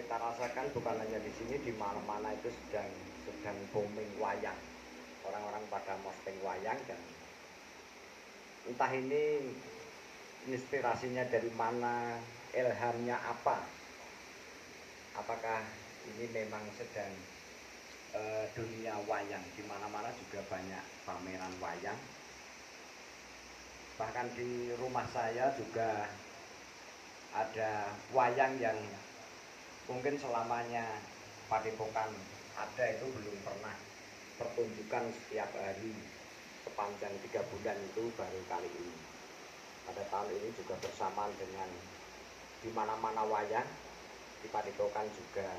kita rasakan bukan hanya di sini, di mana-mana itu sedang booming wayang. Orang-orang pada posting wayang, dan entah ini inspirasinya dari mana, ilhamnya apa. Apakah ini memang sedang dunia wayang, di mana-mana juga banyak pameran wayang. Bahkan di rumah saya juga ada wayang yang mungkin selamanya Padepokan ada itu belum pernah pertunjukan setiap hari sepanjang 3 bulan, itu baru kali ini. Pada tahun ini juga bersamaan dengan di mana-mana wayang, di Padepokan juga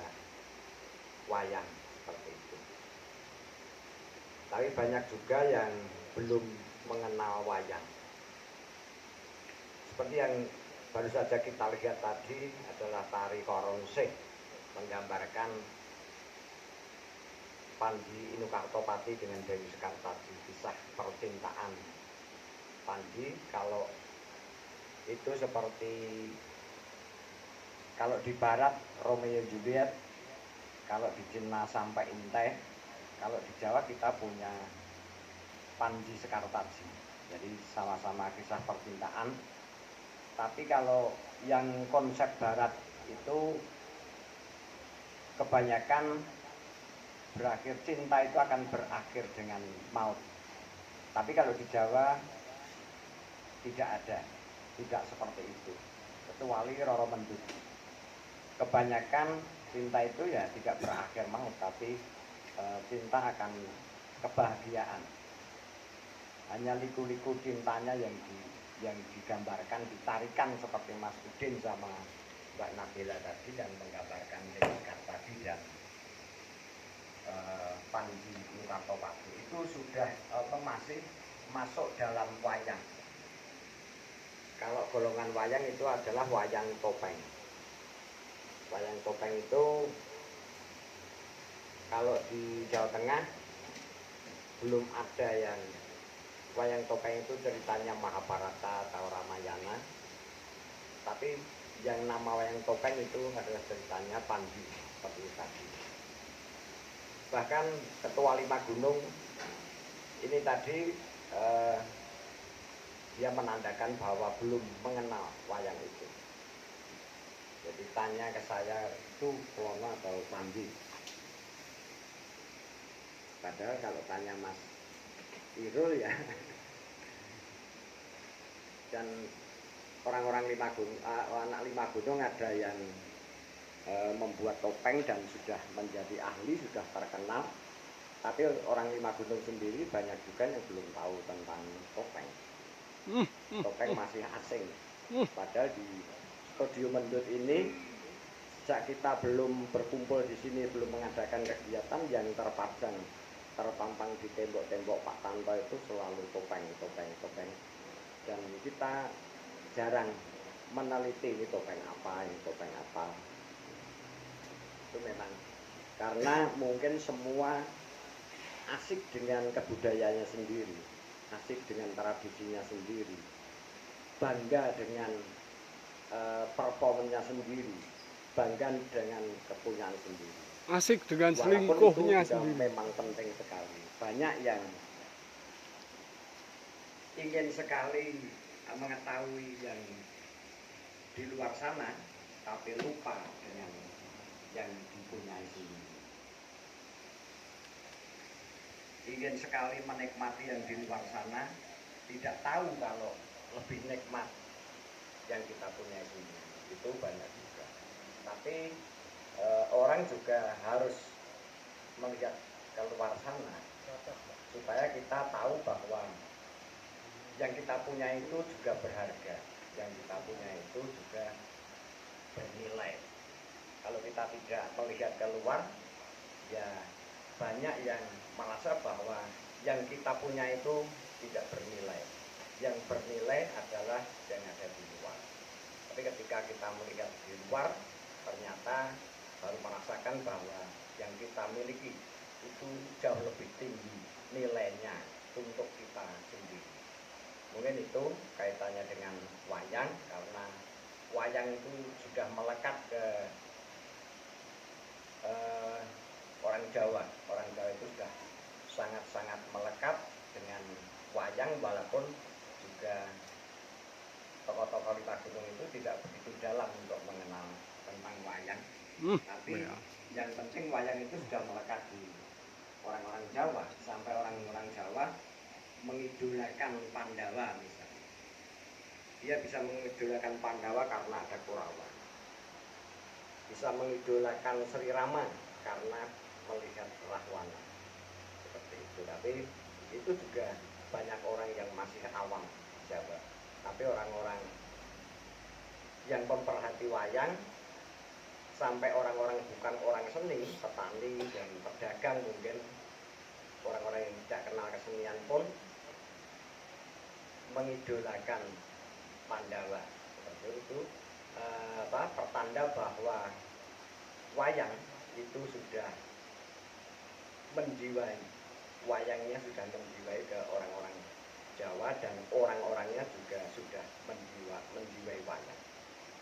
wayang seperti itu. Tapi banyak juga yang belum mengenal wayang. Seperti yang baru saja kita lihat tadi adalah tari Koronseh, menggambarkan Pandji Inukartopati dengan Dewi Sekartadi, kisah percintaan Pandji. Kalau itu seperti, kalau di barat Romeo Juliet, kalau di Cina sampai Intai, kalau di Jawa kita punya Pandji Sekartadi. Jadi sama-sama kisah percintaan. Tapi kalau yang konsep barat itu kebanyakan berakhir, cinta itu akan berakhir dengan maut. Tapi kalau di Jawa tidak ada, tidak seperti itu, kecuali Roro Mendut. Kebanyakan cinta itu ya tidak berakhir maut, tapi cinta akan kebahagiaan. Hanya liku-liku cintanya yang digambarkan, ditarikan seperti Mas Udin sama Mbak Nabila tadi, yang menggambarkan Dewi Sekartadi dan Pandji Inukartopati. Itu sudah masih masuk dalam wayang. Kalau golongan wayang itu adalah wayang topeng. Wayang topeng itu kalau di Jawa Tengah belum ada yang wayang topeng itu ceritanya Mahabharata atau Ramayana. Tapi yang nama wayang topeng itu adalah ceritanya Pandji seperti tadi. Bahkan Ketua Lima Gunung ini tadi dia menandakan bahwa belum mengenal wayang itu. Jadi tanya ke saya, itu Plono atau Pandji? Padahal kalau tanya Mas Irul ya, dan orang-orang anak Lima Gunung ada yang membuat topeng dan sudah menjadi ahli, sudah terkenal. Tapi orang Lima Gunung sendiri banyak juga yang belum tahu tentang topeng. Topeng masih asing. Padahal di Studio Mendut ini, sejak kita belum berkumpul di sini, belum mengadakan kegiatan, yang terpampang di tembok-tembok Pak Tanto itu selalu topeng. Dan kita jarang meneliti ini topeng apa, ini topeng apa. Itu memang karena mungkin semua asik dengan kebudayaannya sendiri, asik dengan tradisinya sendiri, bangga dengan performanya sendiri, bangga dengan kepunyaan sendiri, asik dengan walaupun selingkuhnya itu juga sendiri. memang penting sekali. Banyak yang ingin sekali mengetahui yang di luar sana, tapi lupa dengan yang dipunyai sendiri. Ingin sekali menikmati yang di luar sana, tidak tahu kalau lebih nikmat yang kita punyai sendiri. Itu banyak juga. Tapi orang juga harus melihat keluar sana supaya kita tahu bahwa yang kita punya itu juga berharga, yang kita punya itu juga bernilai. Kalau kita tidak melihat keluar, ya banyak yang merasa bahwa yang kita punya itu tidak bernilai. Yang bernilai adalah yang ada di luar. Tapi ketika kita melihat di luar, ternyata baru merasakan bahwa yang kita miliki itu jauh lebih tinggi nilainya untuk kita sendiri. Mungkin itu kaitannya dengan wayang, karena wayang itu sudah melekat ke sangat-sangat melekat dengan wayang, walaupun juga tokoh-tokoh Lita Gunung itu tidak begitu dalam untuk mengenal tentang wayang. Tapi yang penting wayang itu sudah melekat di orang-orang Jawa, sampai orang-orang Jawa mengidolakan Pandawa misalnya. Dia bisa mengidolakan Pandawa karena ada Kurawa, bisa mengidolakan Sri Rama karena melihat Rahwana, seperti itu. Tapi itu juga banyak orang yang masih awam Jawa. Tapi orang-orang yang memperhati wayang, sampai orang-orang bukan orang seni, petani dan pedagang, mungkin orang-orang yang tidak kenal kesenian pun mengidolakan Pandawa, seperti itu. Pertanda bahwa wayang itu sudah menjiwai, wayangnya sudah menjiwai ke orang-orang Jawa dan orang-orang